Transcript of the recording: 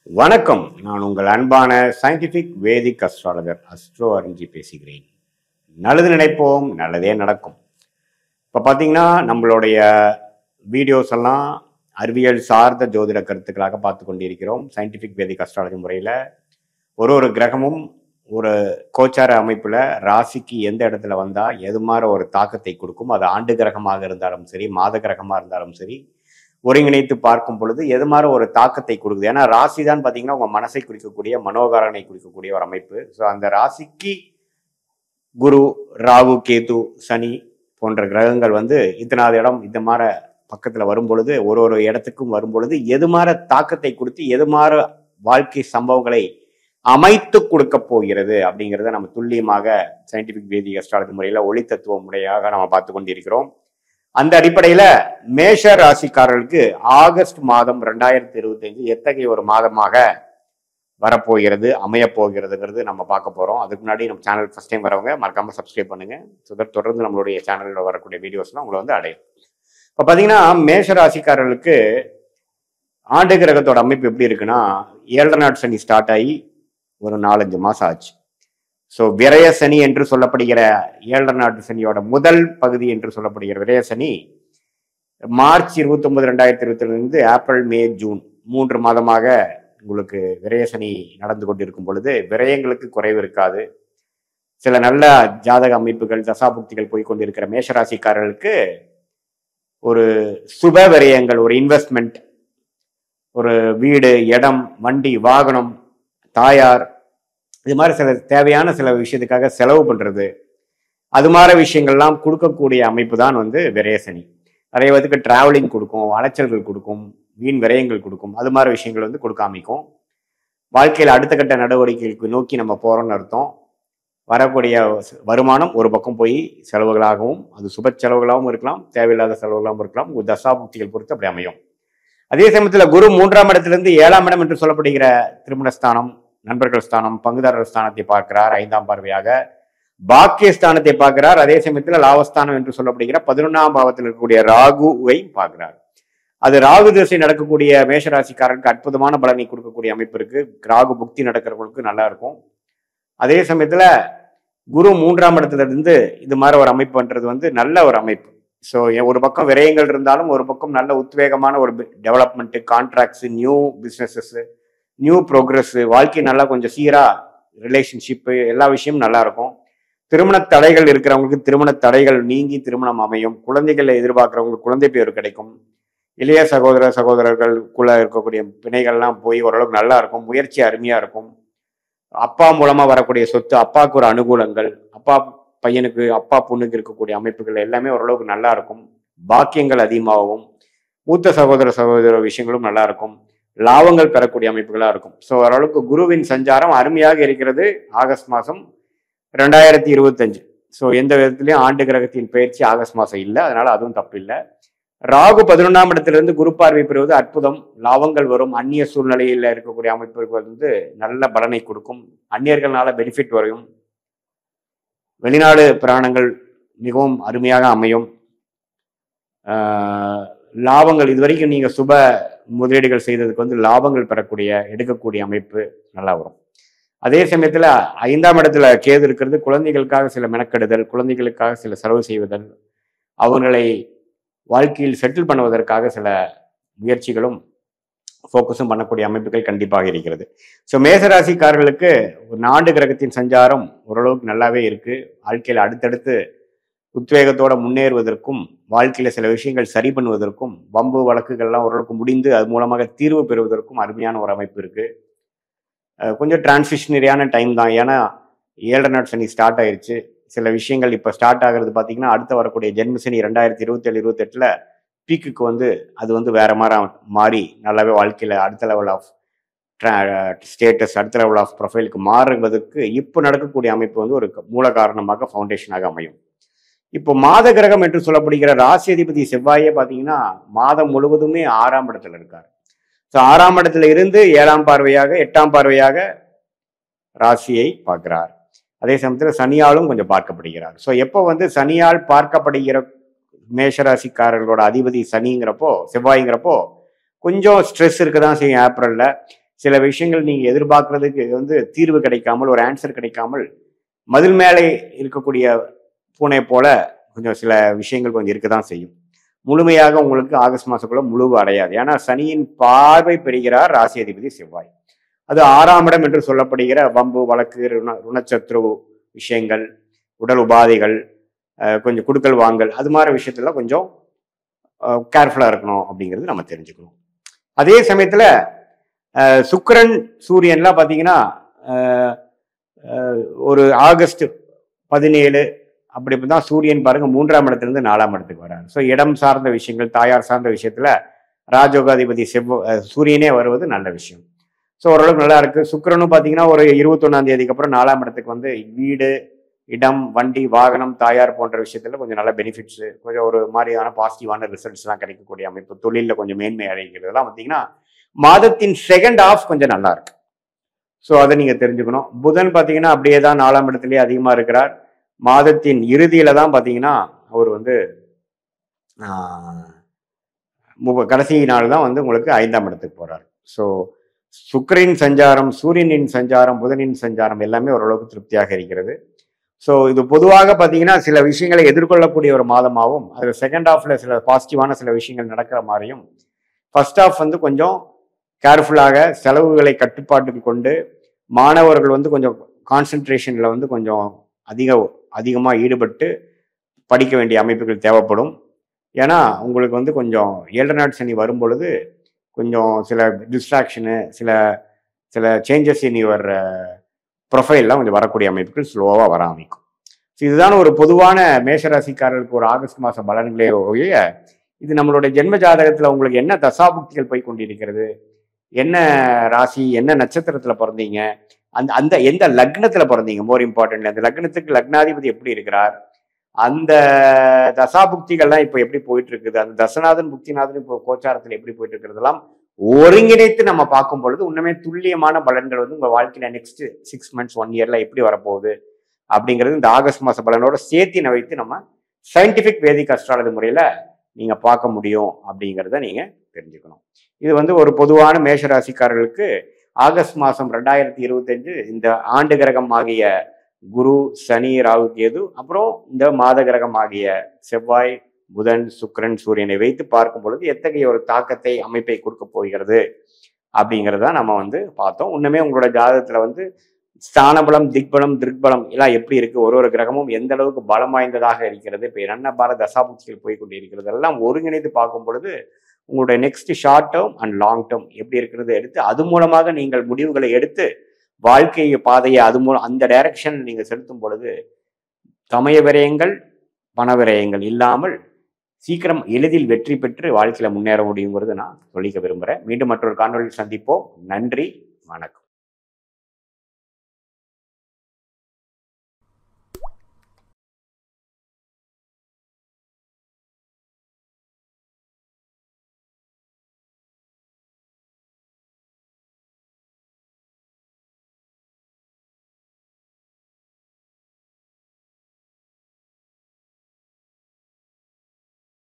வணக்கம். நான் உங்கள் அன்பான சயின்டிபிக் வேதிக் அஸ்ட்ராலஜர் அஸ்ட்ரோ அரிஞ்சி பேசுகிறேன். நல்லது நினைப்போம், நல்லதே நடக்கும். இப்போ பார்த்தீங்கன்னா நம்மளுடைய வீடியோஸ் எல்லாம் அறிவியல் சார்ந்த ஜோதிட கருத்துக்களாக பார்த்து கொண்டிருக்கிறோம். சயின்டிபிக் வேதிக் அஸ்ட்ராலஜி முறையில் ஒரு கிரகமும் ஒரு கோச்சார அமைப்பில் ராசிக்கு எந்த இடத்துல வந்தால் எது மாதிரி ஒரு தாக்கத்தை கொடுக்கும். அது ஆண்டு கிரகமாக இருந்தாலும் சரி, மாத கிரகமாக இருந்தாலும் சரி, ஒருங்கிணைத்து பார்க்கும் பொழுது எது மாதிரி ஒரு தாக்கத்தை கொடுக்குது. ஏன்னா ராசி தான் பார்த்தீங்கன்னா உங்கள் மனசை குறிக்கக்கூடிய, மனோகாரனை குறிக்கக்கூடிய ஒரு அமைப்பு. ஸோ அந்த ராசிக்கு குரு, ராகு, கேது, சனி போன்ற கிரகங்கள் இத்தனாவது இடம் இந்த மாதிரி பக்கத்தில் வரும் பொழுது, ஒரு இடத்துக்கும் வரும் பொழுது எது மாதிரி தாக்கத்தை கொடுத்து எது மாதிரி வாழ்க்கை சம்பவங்களை அமைத்து கொடுக்க போகிறது அப்படிங்கிறத நம்ம துல்லியமாக சயின்டிபிக் வேதிக் அஸ்ட்ராலஜி முறையில் ஒளி தத்துவ முறையாக நம்ம பார்த்து கொண்டிருக்கிறோம். அந்த அடிப்படையில மேஷ ராசிக்காரர்களுக்கு ஆகஸ்ட் மாதம் 2025 எத்தகைய ஒரு மாதமாக வரப்போகிறது, அமைய போகிறதுங்கிறது நம்ம பார்க்க போறோம். அதுக்கு முன்னாடி நம்ம சேனல் ஃபர்ஸ்ட் டைம் வரவங்க மறக்காம சப்ஸ்கிரைப் பண்ணுங்க. தொடர்ந்து நம்மளுடைய சேனலில் வரக்கூடிய வீடியோஸ்லாம் உங்களை அடையும். இப்போ பார்த்தீங்கன்னா மேஷ ராசிக்காரர்களுக்கு ஆண்டு கிரகத்தோட அமைப்பு எப்படி இருக்குன்னா, 7 நாட் சனி ஸ்டார்ட் ஆகி ஒரு 4-5 மாசம் ஆச்சு. ஸோ விரய சனி என்று சொல்லப்படுகிற 7 நாட்டு சனியோட முதல் பகுதி என்று சொல்லப்படுகிற விரய சனி மார்ச் 29, 2022 ஏப்ரல், மே, ஜூன் 3 மாதமாக உங்களுக்கு விரய சனி நடந்து கொண்டிருக்கும் பொழுது விரயங்களுக்கு குறைவு இருக்காது. சில நல்ல ஜாதக அமைப்புகள், தசாபுக்திகள் போய்கொண்டிருக்கிற மேஷராசிக்காரர்களுக்கு ஒரு சுப விரயங்கள், ஒரு இன்வெஸ்ட்மெண்ட், ஒரு வீடு, இடம், வண்டி, வாகனம், தாயார், இது மாதிரி சில தேவையான சில விஷயத்துக்காக செலவு பண்றது, அது மாதிரி விஷயங்கள்லாம் கொடுக்கக்கூடிய அமைப்பு தான் விரய சனி. நிறைய பேருக்கு டிராவலிங் கொடுக்கும், அலைச்சல்கள் கொடுக்கும், வீண் விரயங்கள் கொடுக்கும். அது மாதிரி விஷயங்கள் கொடுக்க அமைக்கும். வாழ்க்கையில் அடுத்த கட்ட நடவடிக்கைகளுக்கு நோக்கி நம்ம போறோம்னு அர்த்தம். வரக்கூடிய வருமானம் ஒரு பக்கம் போய் செலவுகளாகவும், அது சுப செலவுகளாகவும் இருக்கலாம், தேவையில்லாத செலவுகளாகவும் இருக்கலாம். ஒரு தசாபுக்திகள் பொறுத்து அப்படி அமையும். அதே சமயத்தில் குரு 3ஆம் இடத்திலிருந்து 7ஆம் இடம் என்று சொல்லப்படுகிற திருமணஸ்தானம், நண்பர்கள் ஸ்தானம், பங்குதாரர் ஸ்தானத்தை பார்க்கிறார். 5ஆம் பார்வையாக பாக்கியஸ்தானத்தை பார்க்கிறார். அதே சமயத்தில் லாபஸ்தானம் என்று சொல்லப்படுகிற 11ஆம் பாவத்தில் இருக்கக்கூடிய ராகுவை பார்க்கிறார். அது ராகு திசை நடக்கக்கூடிய மேஷராசிக்காரருக்கு அற்புதமான பலனை கொடுக்கக்கூடிய அமைப்பு இருக்கு. ராகு புக்தி நடக்கிறவங்களுக்கு நல்லா இருக்கும். அதே சமயத்துல குரு 3ஆம் இடத்துல இருந்து இது மாதிரி ஒரு அமைப்பு பண்றது நல்ல ஒரு அமைப்பு. ஸோ ஒரு பக்கம் விரயங்கள் இருந்தாலும் ஒரு பக்கம் நல்ல உத்வேகமான ஒரு development, contracts, new businesses, new progress, வாழ்க்கை நல்லா கொஞ்சம் சீரா, ரிலேஷன்ஷிப்பு, எல்லா விஷயமும் நல்லா இருக்கும். திருமண தடைகள் இருக்கிறவங்களுக்கு திருமண தடைகள் நீங்கி திருமணம் அமையும். குழந்தைகளை எதிர்பார்க்கிறவங்களுக்கு குழந்தை பேர் கிடைக்கும். இளைய சகோதரர்களுக்குள்ள இருக்கக்கூடிய பிணைகள்லாம் போய் ஓரளவுக்கு நல்லா இருக்கும். முயற்சி அருமையா இருக்கும். அப்பா மூலமா வரக்கூடிய சொத்து, அப்பாவுக்கு ஒரு அனுகூலங்கள், அப்பா பையனுக்கு, அப்பா பொண்ணுக்கு இருக்கக்கூடிய அமைப்புகள் எல்லாமே ஓரளவுக்கு நல்லா இருக்கும். பாக்கியங்கள் அதிகமாகவும், மூத்த சகோதர விஷயங்களும் நல்லா இருக்கும். லாபங்கள் பெறக்கூடிய அமைப்புகளா இருக்கும். ஸோ ஓரளவுக்கு குருவின் சஞ்சாரம் அருமையாக இருக்கிறது ஆகஸ்ட் மாதம் 2025. ஸோ எந்த விதத்திலையும் ஆண்டு கிரகத்தின் பயிற்சி ஆகஸ்ட் மாதம் இல்லை, அதனால அதுவும் தப்பு இல்லை. ராகு 11ஆம் இடத்திலிருந்து குரு பார்வை பெறுவது அற்புதம். லாபங்கள் வரும். அந்நிய சூழ்நிலையில் இருக்கக்கூடிய அமைப்புகள் நல்ல பலனை கொடுக்கும். அந்நியர்களால பெனிஃபிட் வரும். வெளிநாடு பிராணங்கள் மிகவும் அருமையாக அமையும். லாபங்கள் இதுவரைக்கும் நீங்க சுப முதலீடுகள் செய்ததுக்கு லாபங்கள் பெறக்கூடிய, எடுக்கக்கூடிய அமைப்பு நல்லா வரும். அதே சமயத்துல 5ஆம் இடத்துல கேது இருக்கிறது. குழந்தைகளுக்காக சில மெனக்கெடுதல், குழந்தைகளுக்காக சில செலவு செய்வதல், அவங்களை வாழ்க்கையில் செட்டில் பண்ணுவதற்காக சில முயற்சிகளும் ஃபோக்கஸும் பண்ணக்கூடிய அமைப்புகள் கண்டிப்பாக இருக்கிறது. ஸோ மேசராசிக்காரர்களுக்கு ஒரு ஆண்டு கிரகத்தின் சஞ்சாரம் ஓரளவுக்கு நல்லாவே இருக்கு. வாழ்க்கையில் அடுத்தடுத்து உத்வேகத்தோட முன்னேறுவதற்கும், வாழ்க்கையில சில விஷயங்கள் சரி பண்ணுவதற்கும், வம்பு வழக்குகள்லாம் ஓரளவுக்கு முடிந்து அது மூலமாக தீர்வு பெறுவதற்கும் அருமையான ஒரு அமைப்பு இருக்கு. கொஞ்சம் டிரான்சிஷனரியான டைம் தான். ஏன்னா 7 நாட் சனி ஸ்டார்ட் ஆயிடுச்சு. சில விஷயங்கள் இப்போ ஸ்டார்ட் ஆகிறது பார்த்தீங்கன்னா, அடுத்து வரக்கூடிய ஜென்மசனி 2027-28 பீக்குக்கு அது வேற மாதிரி மாறி நல்லாவே வாழ்க்கையில அடுத்த லெவல் ஆஃப் ஸ்டேட்டஸ், அடுத்த லெவல் ஆஃப் ப்ரொஃபைலுக்கு மாறுவதற்கு இப்போ நடக்கக்கூடிய அமைப்பு ஒரு மூல காரணமாக, ஃபவுண்டேஷனாக அமையும். இப்போ மாத கிரகம் என்று சொல்லப்படுகிற ராசி அதிபதி செவ்வாயே பார்த்தீங்கன்னா மாதம் முழுவதுமே 6ஆம் இடத்துல இருக்கார். ஸோ 6ஆம் இடத்துல இருந்து 7ஆம் பார்வையாக, 8ஆம் பார்வையாக ராசியை பார்க்கிறார். அதே சமயத்தில் சனியாலும் கொஞ்சம் பார்க்கப்படுகிறார். ஸோ எப்போ சனியால் பார்க்கப்படுகிற மேஷராசிக்காரர்களோட அதிபதி சனிங்கிறப்போ, செவ்வாய்ங்கிறப்போ கொஞ்சம் ஸ்ட்ரெஸ் இருக்க தான் செய்யும். ஏப்ரலில் சில விஷயங்கள் நீங்க எதிர்பார்க்கறதுக்கு வந்து தீர்வு கிடைக்காமல், ஒரு ஆன்சர் கிடைக்காமல், மதில் மேலே இருக்கக்கூடிய பூனை போல கொஞ்சம் சில விஷயங்கள் கொஞ்சம் இருக்கதான் செய்யும். முழுமையாக உங்களுக்கு ஆகஸ்ட் மாசத்துக்குள்ள முழுவு அடையாது. ஏன்னா சனியின் பார்வை பெறுகிறார் ராசி அதிபதி செவ்வாய். அது 6ஆம் இடம் என்று சொல்லப்படுகிற வம்பு, வழக்கு, ருணச்சத்ரு விஷயங்கள், உடல் உபாதைகள், கொஞ்சம் குடுக்கல் வாங்கல், அது மாதிரி விஷயத்துல கொஞ்சம் கேர்ஃபுல்லா இருக்கணும் அப்படிங்கிறது நம்ம தெரிஞ்சுக்கணும். அதே சமயத்துல சுக்கிரன் சூரியன்லாம் பார்த்தீங்கன்னா ஒரு ஆகஸ்ட் 17 அப்படி தான் சூரியன் பாருங்க 3ஆம் இடத்திலிருந்து 4ஆம் இடத்துக்கு வராரு. ஸோ இடம் சார்ந்த விஷயங்கள், தாயார் சார்ந்த விஷயத்துல ராஜயோகாதிபதி சூரியனே வருவது நல்ல விஷயம். ஸோ ஓரளவுக்கு நல்லா இருக்கு. சுக்கிரனும் பார்த்தீங்கன்னா ஒரு 21ஆம் தேதிக்கு அப்புறம் 4ஆம் இடத்துக்கு வந்து வீடு, இடம், வண்டி, வாகனம், தாயார் போன்ற விஷயத்துல கொஞ்சம் நல்ல பெனிஃபிட்ஸ், கொஞ்சம் ஒரு மாதிரியான பாசிட்டிவான ரிசல்ட்ஸ்லாம் கிடைக்கக்கூடிய அமைப்பு, தொழிலில் கொஞ்சம் மேன்மை அடைகிறதுலாம் பார்த்தீங்கன்னா மாதத்தின் செகண்ட் ஹாஃப் கொஞ்சம் நல்லா இருக்கு. ஸோ அதை நீங்க தெரிஞ்சுக்கணும். புதன் பார்த்தீங்கன்னா அப்படியே தான் 4ஆம் இடத்துலயே அதிகமா இருக்கிறார். மாதத்தின் இறுதியில தான் பார்த்தீங்கன்னா அவர் வந்து கடைசி நாள் தான் வந்து உங்களுக்கு 5ஆம் இடத்துக்கு போறாரு. ஸோ சுக்கிரனின் சஞ்சாரம், சூரியனின் சஞ்சாரம், புதனின் சஞ்சாரம் எல்லாமே ஓரளவுக்கு திருப்தியாக இருக்கிறது. ஸோ இது பொதுவாக பார்த்தீங்கன்னா சில விஷயங்களை எதிர்கொள்ளக்கூடிய ஒரு மாதமாகவும், அதில் செகண்ட் ஹாஃப்ல சில பாசிட்டிவான சில விஷயங்கள் நடக்கிற மாதிரியும், ஃபர்ஸ்ட் ஹாஃப் வந்து கொஞ்சம் கேர்ஃபுல்லாக செலவுகளை கட்டுப்பாட்டுக்கு கொண்டு மாணவர்கள் வந்து கொஞ்சம் கான்சென்ட்ரேஷன்ல வந்து கொஞ்சம் அதிகமாக ஈடுபட்டு படிக்க வேண்டிய அமைப்புகள் தேவைப்படும். ஏன்னா உங்களுக்கு வந்து கொஞ்சம் 7 நாட் சனி வரும் பொழுது கொஞ்சம் சில டிஸ்ட்ராக்ஷனு, சில சில சேஞ்சஸ் இன் யுவர் ப்ரொஃபைல்லாம் கொஞ்சம் வரக்கூடிய அமைப்புகள் ஸ்லோவாக வர ஆரம்பிக்கும். இதுதான் ஒரு பொதுவான மேஷராசிக்காரர்களுக்கு ஒரு ஆகஸ்ட் மாதம் பலன்களே ஒழிய, இது நம்மளுடைய ஜென்ம ஜாதகத்தில் உங்களுக்கு என்ன தசாபுக்திகள் போய் கொண்டிருக்கிறது, என்ன ராசி, என்ன நட்சத்திரத்தில் பிறந்தீங்க, அந்த அந்த எந்த லக்னத்தில் பிறந்தீங்க, மோர் இம்பார்ட்டன்ட் அந்த லக்னத்துக்கு லக்னாதிபதி எப்படி இருக்கிறார், அந்த தசாபுக்திகள்லாம் இப்போ எப்படி போயிட்டு இருக்குது, அந்த தசநாதன் புக்திநாதன் இப்போ கோச்சாரத்தில் எப்படி போயிட்டு இருக்கிறதெல்லாம் ஒருங்கிணைத்து நம்ம பார்க்கும் பொழுது உண்மையே துல்லியமான பலன்கள் வந்து உங்க வாழ்க்கையில நெக்ஸ்ட் 6 months 1 yearல எப்படி வரப்போகுது அப்படிங்கிறது இந்த ஆகஸ்ட் மாச பலனோட சேர்த்தினை வைத்து நம்ம சயின்டிபிக் வேதிக் அஸ்ட்ராலஜி முறையில நீங்க பார்க்க முடியும் அப்படிங்கிறத நீங்க தெரிஞ்சுக்கணும். இது வந்து ஒரு பொதுவான மேஷராசிக்காரர்களுக்கு ஆகஸ்ட் மாசம் 2025 இந்த ஆண்டு கிரகம் ஆகிய குரு, சனி, ராகு, கேது, அப்புறம் இந்த மாத கிரகம் ஆகிய செவ்வாய், புதன், சுக்கிரன், சூரியனை வைத்து பார்க்கும் பொழுது எத்தகைய ஒரு தாக்கத்தை, அமைப்பை கொடுக்க போகிறது அப்படிங்கிறத நம்ம வந்து பார்த்தோம். இன்னுமே உங்களோட ஜாதகத்துல வந்து ஸ்தானபலம், திக்பலம், திருக்பலம் எல்லாம் எப்படி இருக்கு, ஒரு கிரகமும் எந்த அளவுக்கு பலம் வாய்ந்ததாக இருக்கிறது, இப்போ என்ன பார தசாபுக்திகள் போய் கொண்டு இருக்கிறது எல்லாம் ஒருங்கிணைத்து பார்க்கும் பொழுது உங்களுடைய next short term and long term எப்படி இருக்கிறது எடுத்து அது மூலமாக நீங்கள் முடிவுகளை எடுத்து வாழ்க்கை பாதையை அது மூலம் அந்த டைரக்ஷன் நீங்க செலுத்தும் பொழுது சமய விரயங்கள், பண விரயங்கள் இல்லாமல் சீக்கிரம் எளிதில் வெற்றி பெற்று வாழ்க்கையில முன்னேற முடியுங்கிறது நான் சொல்லிக்க விரும்புகிறேன். மீண்டும் மற்றொரு காணொலியில் சந்திப்போம். நன்றி, வணக்கம்.